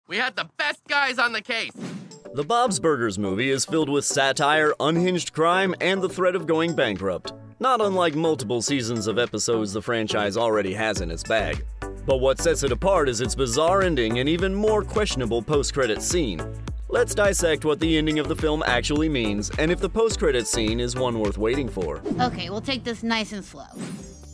We had the best guys on the case. The Bob's Burgers movie is filled with satire, unhinged crime, and the threat of going bankrupt. Not unlike multiple seasons of episodes the franchise already has in its bag. But what sets it apart is its bizarre ending and even more questionable post-credits scene. Let's dissect what the ending of the film actually means, and if the post-credits scene is one worth waiting for. Okay, we'll take this nice and slow.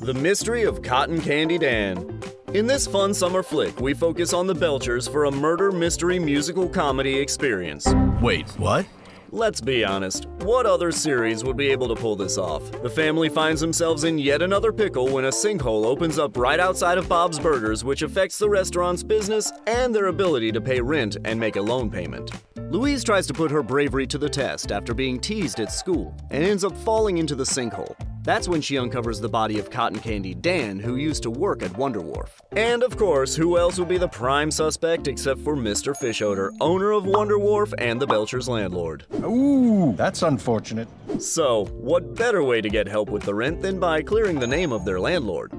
The Mystery of Cotton Candy Dan. In this fun summer flick, we focus on the Belchers for a murder mystery musical comedy experience. Wait, what? Let's be honest, what other series would be able to pull this off? The family finds themselves in yet another pickle when a sinkhole opens up right outside of Bob's Burgers, which affects the restaurant's business and their ability to pay rent and make a loan payment. Louise tries to put her bravery to the test after being teased at school and ends up falling into the sinkhole. That's when she uncovers the body of Cotton Candy Dan, who used to work at Wonder Wharf. And of course, who else would be the prime suspect except for Mr. Fishodor, owner of Wonder Wharf and the Belchers' landlord. Ooh, that's unfortunate. So, what better way to get help with the rent than by clearing the name of their landlord?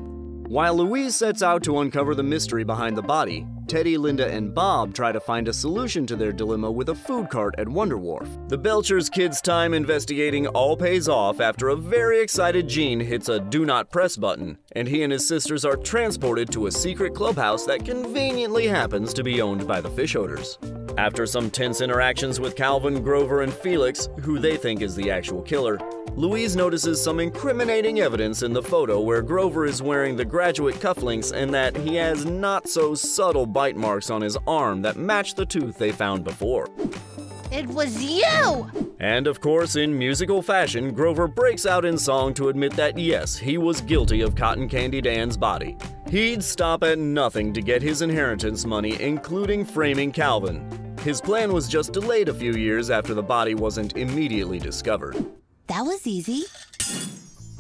While Louise sets out to uncover the mystery behind the body, Teddy, Linda, and Bob try to find a solution to their dilemma with a food cart at Wonder Wharf. The Belchers' kids' time investigating all pays off after a very excited Gene hits a do not press button, and he and his sisters are transported to a secret clubhouse that conveniently happens to be owned by the Fishodors. After some tense interactions with Calvin, Grover, and Felix, who they think is the actual killer, Louise notices some incriminating evidence in the photo where Grover is wearing the graduate cufflinks and that he has not-so-subtle bite marks on his arm that match the tooth they found before. It was you! And of course, in musical fashion, Grover breaks out in song to admit that yes, he was guilty of Cotton Candy Dan's body. He'd stop at nothing to get his inheritance money, including framing Calvin. His plan was just delayed a few years after the body wasn't immediately discovered. That was easy.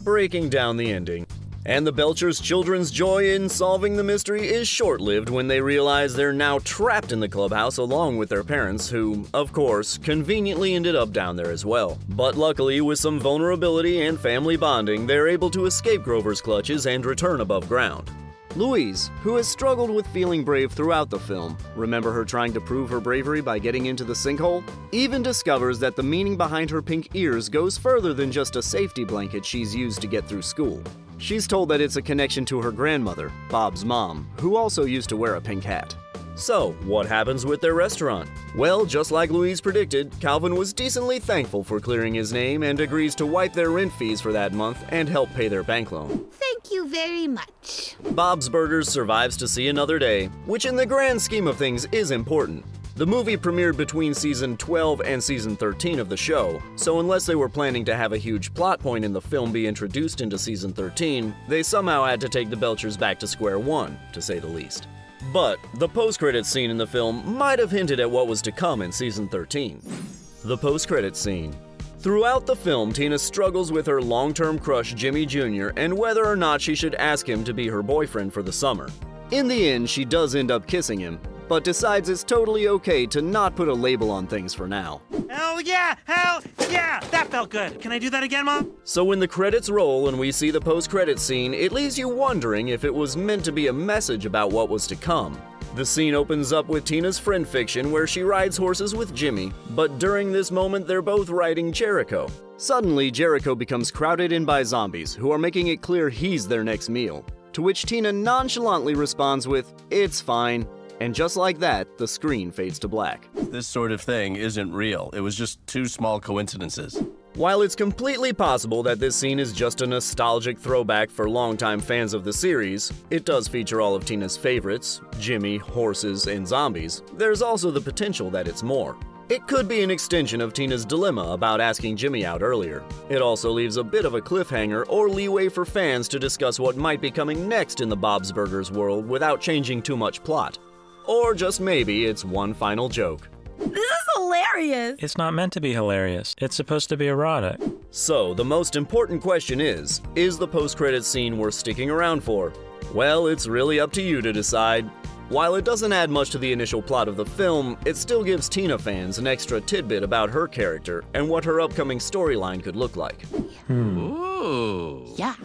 Breaking down the ending. And the Belchers' children's joy in solving the mystery is short-lived when they realize they're now trapped in the clubhouse along with their parents, who, of course, conveniently ended up down there as well. But luckily, with some vulnerability and family bonding, they're able to escape Grover's clutches and return above ground. Louise, who has struggled with feeling brave throughout the film, remember her trying to prove her bravery by getting into the sinkhole? Even discovers that the meaning behind her pink ears goes further than just a safety blanket she's used to get through school. She's told that it's a connection to her grandmother, Bob's mom, who also used to wear a pink hat. So, what happens with their restaurant? Well, just like Louise predicted, Calvin was decently thankful for clearing his name and agrees to wipe their rent fees for that month and help pay their bank loan. Thank you very much. Bob's Burgers survives to see another day, which in the grand scheme of things is important. The movie premiered between season 12 and season 13 of the show, so unless they were planning to have a huge plot point in the film be introduced into season 13, they somehow had to take the Belchers back to square one, to say the least. But the post-credits scene in the film might have hinted at what was to come in season 13. The post-credits scene. Throughout the film, Tina struggles with her long-term crush Jimmy Jr. and whether or not she should ask him to be her boyfriend for the summer. In the end, she does end up kissing him, but decides it's totally okay to not put a label on things for now. Hell yeah! That felt good. Can I do that again, Mom? So when the credits roll and we see the post-credits scene, it leaves you wondering if it was meant to be a message about what was to come. The scene opens up with Tina's friend fiction where she rides horses with Jimmy, but during this moment they're both riding Jericho. Suddenly, Jericho becomes crowded in by zombies who are making it clear he's their next meal, to which Tina nonchalantly responds with, "It's fine." And just like that, the screen fades to black. This sort of thing isn't real. It was just two small coincidences. While it's completely possible that this scene is just a nostalgic throwback for longtime fans of the series, it does feature all of Tina's favorites, Jimmy, horses, and zombies, there's also the potential that it's more. It could be an extension of Tina's dilemma about asking Jimmy out earlier. It also leaves a bit of a cliffhanger or leeway for fans to discuss what might be coming next in the Bob's Burgers world without changing too much plot. Or just maybe it's one final joke. This is hilarious! It's not meant to be hilarious. It's supposed to be erotic. So, the most important question is the post-credits scene worth sticking around for? Well, it's really up to you to decide. While it doesn't add much to the initial plot of the film, it still gives Tina fans an extra tidbit about her character and what her upcoming storyline could look like. Ooh. Yeah.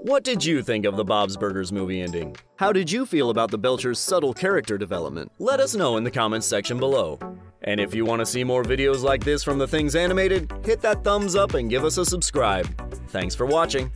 What did you think of the Bob's Burgers movie ending? How did you feel about the Belchers' subtle character development? Let us know in the comments section below. And if you want to see more videos like this from the Things Animated, hit that thumbs up and give us a subscribe. Thanks for watching.